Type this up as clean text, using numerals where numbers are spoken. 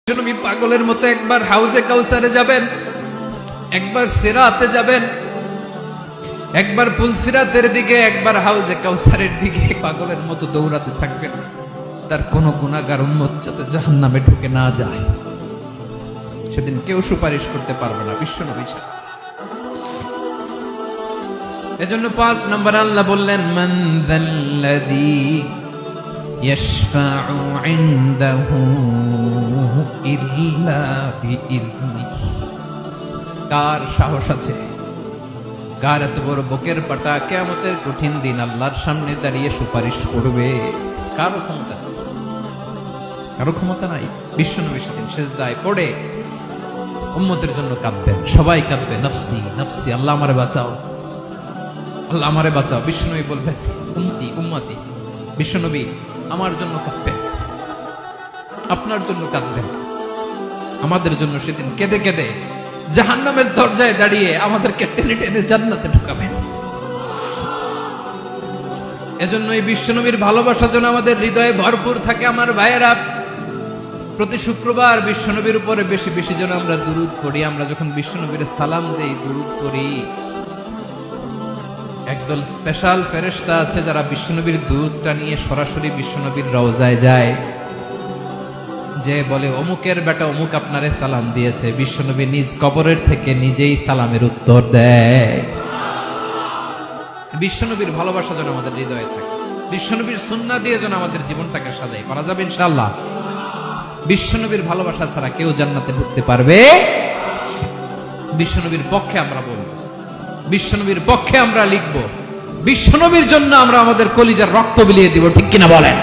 নবী পাগলের মতো একবার হাউজে কাউসারে যাবেন, একবার সিরাতে যাবেন, একবার পুলসিরাতের দিকে, একবার হাউজে কাউসারের দিকে পাগলের মতো দৌড়াতে থাকবেন। তার কোন গুনাহগার উম্মত যাতে জাহান্নামে ঢুকে না যায়, সেদিন কেউ সুপারিশ করতে পারবে না বিশ্বনবী ছাড়া। এজন্য 5 নম্বর আল্লাহ বললেন, মান যাল্লাযী ইয়াশফাউ ইনদাহু ইল্লা বিইযনিহি। কার সাহস আছে, কার এত বড় বুকের পাটা কিয়ামতের কঠিন দিন আল্লাহর সামনে দাঁড়িয়ে সুপারিশ করবে? কারো ক্ষমতা, কারো ক্ষমতা নাই। বিশ্বনবী সেদিন সিজদায় পড়ে উম্মতের জন্য কাঁদবেন, সবাই কাঁদবে, নফসি নফসি, আল্লাহ আমারে বাঁচাও, আল্লাহ আমারে বাঁচাও। বিশ্বনবী বলবেন, উম্মতি উম্মতি। বিশ্বনবী আমার জন্য কাঁদবেন, আপনার জন্য কাঁদবেন, আমাদের জন্য সেদিন কেঁদে কেঁদে জাহান্নামের দরজায় দাঁড়িয়ে আমাদেরকে টেনে টেনে জান্নাতে ঢুকাবেন। এজন্য এই বিশ্বনবীর ভালোবাসা যেন আমাদের হৃদয়ে ভরপুর থাকে। আমার ভাইয়েরা, প্রতি শুক্রবার বিশ্বনবীর উপরে বেশি বেশি যেন আমরা দুরূদ পড়ি। আমরা যখন বিশ্বনবীর সালাম দেই, দুরূদ পড়ি, একদল স্পেশাল ফেরেশতা আছে যারা বিশ্বনবীর দুরূদটা নিয়ে সরাসরি বিশ্বনবীর রওজায় যায়, যে বলে অমুকের বেটা অমুক আপনারে সালাম দিয়েছে। বিশ্বনবী নিজ কবরের থেকে নিজেই সালামের উত্তর দেয়। বিশ্বনবীর ভালোবাসা যেন আমাদের হৃদয়ে থাকে, বিশ্বনবীর সুন্নাহ দিয়ে যেন আমাদের জীবনটাকে সাজাই করা যাবে ইনশাআল্লাহ। বিশ্বনবীর ভালোবাসা ছাড়া কেউ জান্নাতে ঢুকতে পারবে? বিশ্বনবীর পক্ষে আমরা বলবো, বিশ্বনবীর পক্ষে আমরা লিখবো, বিশ্বনবীর জন্য আমরা আমাদের কলিজার রক্ত বিলিয়ে দিব, ঠিক কিনা বলেন?